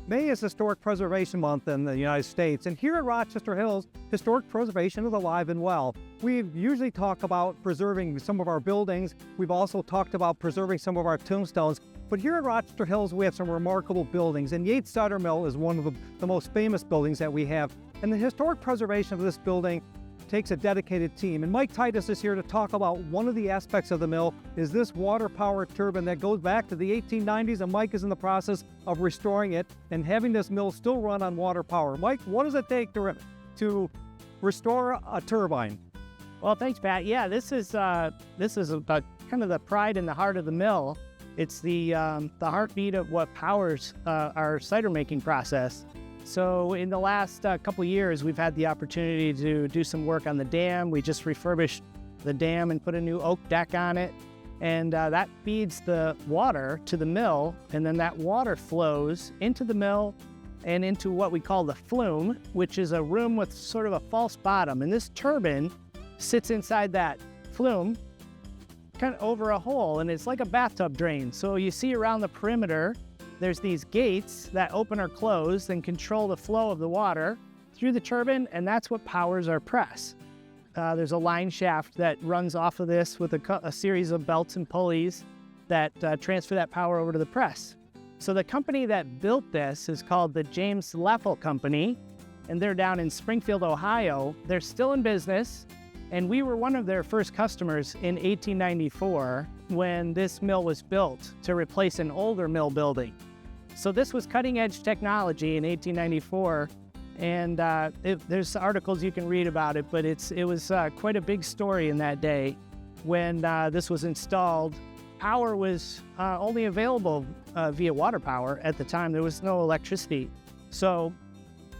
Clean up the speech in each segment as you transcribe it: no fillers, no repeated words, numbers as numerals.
May is Historic Preservation Month in the United States, and here at Rochester Hills, historic preservation is alive and well. We usually talk about preserving some of our buildings. We've also talked about preserving some of our tombstones, but here at Rochester Hills, we have some remarkable buildings, and Yates Cider Mill is one of the most famous buildings that we have. And the historic preservation of this building takes a dedicated team. And Mike Titus is here to talk about one of the aspects of the mill is this water-powered turbine that goes back to the 1890s, and Mike is in the process of restoring it and having this mill still run on water power. Mike, what does it take to restore a turbine? Well, thanks, Pat. Yeah, this is kind of the pride in the heart of the mill. It's the heartbeat of what powers our cider making process. So in the last couple years, we've had the opportunity to do some work on the dam. We just refurbished the dam and put a new oak deck on it. And that feeds the water to the mill. And then that water flows into the mill and into what we call the flume, which is a room with sort of a false bottom. And this turbine sits inside that flume, kind of over a hole, and it's like a bathtub drain. So you see around the perimeter, there's these gates that open or close and control the flow of the water through the turbine, and that's what powers our press. There's a line shaft that runs off of this with a series of belts and pulleys that transfer that power over to the press. So the company that built this is called the James Leffel Company, and they're down in Springfield, Ohio. They're still in business, and we were one of their first customers in 1894 when this mill was built to replace an older mill building. So this was cutting-edge technology in 1894, and there's articles you can read about it, but it was quite a big story in that day when this was installed. Power was only available via water power at the time. There was no electricity. So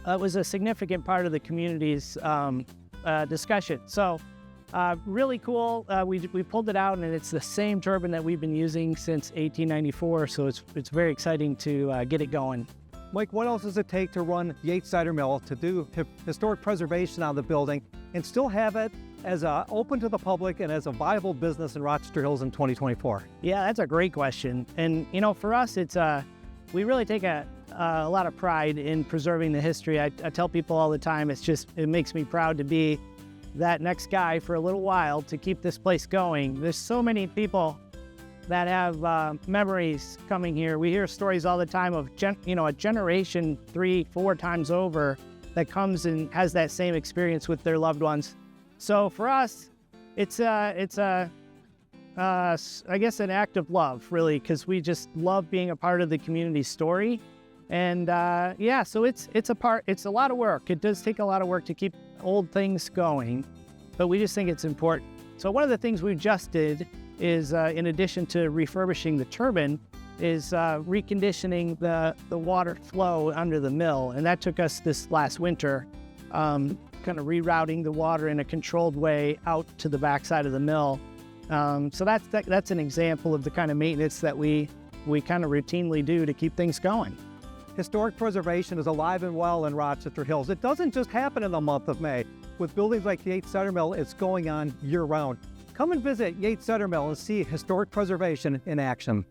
it was a significant part of the community's discussion. So really cool. We pulled it out, and it's the same turbine that we've been using since 1894. So it's very exciting to get it going. Mike, what else does it take to run Yates Cider Mill to do historic preservation on the building and still have it as open to the public and as a viable business in Rochester Hills in 2024? Yeah, that's a great question. And for us, it's we really take a lot of pride in preserving the history. I tell people all the time, it makes me proud to be that next guy for a little while to keep this place going. There's so many people that have memories coming here. We hear stories all the time of a generation 3-4 times over that comes and has that same experience with their loved ones. So for us, it's I guess an act of love, really, because we just love being a part of the community story. And so it's a lot of work. It does take a lot of work to keep old things going, but we just think it's important. So one of the things we just did is, in addition to refurbishing the turbine, is reconditioning the water flow under the mill. And that took us this last winter, kind of rerouting the water in a controlled way out to the backside of the mill. So that's an example of the kind of maintenance that we kind of routinely do to keep things going. Historic preservation is alive and well in Rochester Hills. It doesn't just happen in the month of May. With buildings like Yates Cider Mill, it's going on year-round. Come and visit Yates Cider Mill and see historic preservation in action.